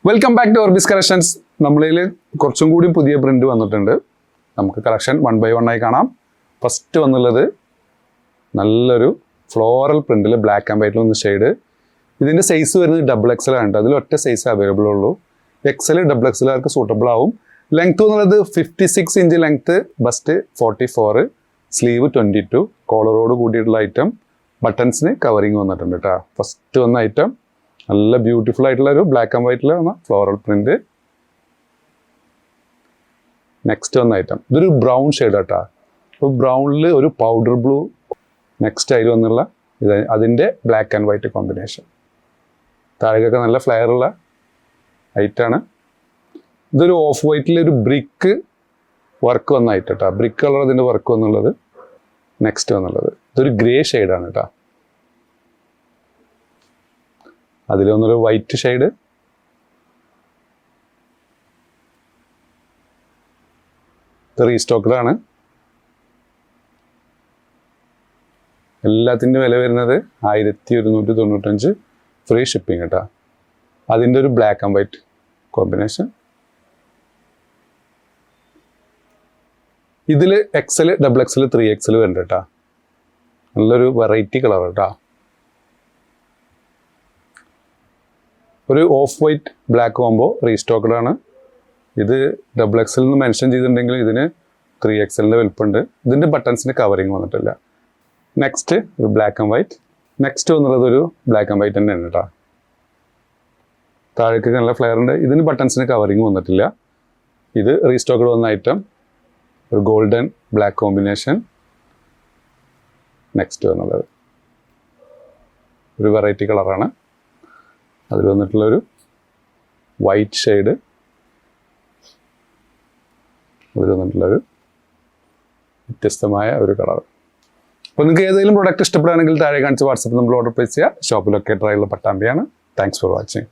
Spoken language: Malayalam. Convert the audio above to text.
Welcome back to Orbis collections. നമ്മളിൽ കുറച്ചും കൂടി പുതിയ പ്രിന്റ് വന്നിട്ടുണ്ട്. നമുക്ക് കളക്ഷൻ 1 by 1 ആയി കാണാം. ഫസ്റ്റ് വന്നുള്ളത് നല്ലൊരു ഫ്ലോറൽ പ്രിന്റിൽ ബ്ലാക്ക് ആൻഡ് വൈറ്റിൽ ഒന്ന് ഷെയ്ഡ്. ഇതിൻ്റെ സൈസ് വരുന്നത് XXL ആണ്. അതിൽ ഒറ്റ സൈസ് അവൈലബിൾ ഉള്ളൂ. XL XXL ആർക്ക് സൂട്ടബിൾ ആവും. ലെങ്ത് എന്നുള്ളത് 56 ഇഞ്ച് ലെങ്ത്, ബസ്റ്റ് 44, സ്ലീവ് 22, കോളറോട് കൂടിയിട്ടുള്ള ഐറ്റം. ബട്ടൺസിന് കവറിങ് വന്നിട്ടുണ്ട് കേട്ടോ. ഫസ്റ്റ് വന്ന ഐറ്റം നല്ല ബ്യൂട്ടിഫുൾ ആയിട്ടുള്ള ഒരു ബ്ലാക്ക് ആൻഡ് വൈറ്റിൽ വന്ന ഫ്ലോറൽ പ്രിന്റ്. നെക്സ്റ്റ് വന്ന ഐറ്റം ഇതൊരു ബ്രൗൺ ഷെയ്ഡ് കേട്ടോ. അപ്പോൾ ബ്രൗണിൽ ഒരു പൗഡർ ബ്ലൂ. നെക്സ്റ്റ് അതിൽ വന്നുള്ള ഇത് അതിൻ്റെ ബ്ലാക്ക് ആൻഡ് വൈറ്റ് കോമ്പിനേഷൻ. താഴേക്കൊക്കെ നല്ല ഫ്ലെയർ ഉള്ള ഐറ്റാണ്. ഇതൊരു ഓഫ് വൈറ്റിൽ ഒരു ബ്രിക്ക് വർക്ക് വന്ന ഐറ്റം കേട്ടോ. ബ്രിക്ക് കളർ അതിൻ്റെ വർക്ക് വന്നുള്ളത്. നെക്സ്റ്റ് വന്നുള്ളത് ഇതൊരു ഗ്രേ ഷെയ്ഡാണ് കേട്ടോ. അതിൽ വന്നൊരു വൈറ്റ് ഷെയ്ഡ്. ഇത് റീസ്റ്റോക്കഡാണ്. എല്ലാത്തിൻ്റെ വില വരുന്നത് 1195, ഫ്രീ ഷിപ്പിംഗ് കേട്ടോ. അതിൻ്റെ ഒരു ബ്ലാക്ക് ആൻഡ് വൈറ്റ് കോമ്പിനേഷൻ. ഇതിൽ XL XXL 3XL വരുന്നുണ്ട് കേട്ടോ. നല്ലൊരു വെറൈറ്റി കളർ കേട്ടോ. ഒരു ഓഫ് വൈറ്റ് ബ്ലാക്ക് കോംബോ റീസ്റ്റോക്കഡാണ്. ഇത് XXL എന്ന് മെൻഷൻ ചെയ്തിട്ടുണ്ടെങ്കിൽ ഇതിന് 3XLൻ്റെ വലുപ്പമുണ്ട്. ഇതിൻ്റെ ബട്ടൺസിന് കവറിങ് വന്നിട്ടില്ല. നെക്സ്റ്റ് ഒരു ബ്ലാക്ക് ആൻഡ് വൈറ്റ്. നെക്സ്റ്റ് വന്നുള്ളത് ഒരു ബ്ലാക്ക് ആൻഡ് വൈറ്റ് തന്നെയാണ് കേട്ടോ. താഴേക്ക് നല്ല ഫ്ലെയർ ഉണ്ട്. ഇതിന് ബട്ടൺസിന് കവറിങ് വന്നിട്ടില്ല. ഇത് റീസ്റ്റോക്കഡ് വന്ന ഐറ്റം. ഒരു ഗോൾഡൻ ബ്ലാക്ക് കോമ്പിനേഷൻ. നെക്സ്റ്റ് വന്നുള്ളത് ഒരു വെറൈറ്റി കളറാണ്. അതിൽ വന്നിട്ടുള്ളൊരു വൈറ്റ് ഷെയ്ഡ്. അതിൽ വന്നിട്ടുള്ളൊരു വ്യത്യസ്തമായ ഒരു കളർ. അപ്പോൾ നിങ്ങൾക്ക് ഏതെങ്കിലും പ്രൊഡക്റ്റ് ഇഷ്ടപ്പെടുകയാണെങ്കിൽ താഴെ കാണിച്ച് വാട്സപ്പ് നമ്മൾ ഓർഡർ പ്ലേസ് ചെയ്യുക. ഷോപ്പ് ലൊക്കേറ്ററായുള്ള പട്ടാമ്പിയാണ്. Thanks for watching.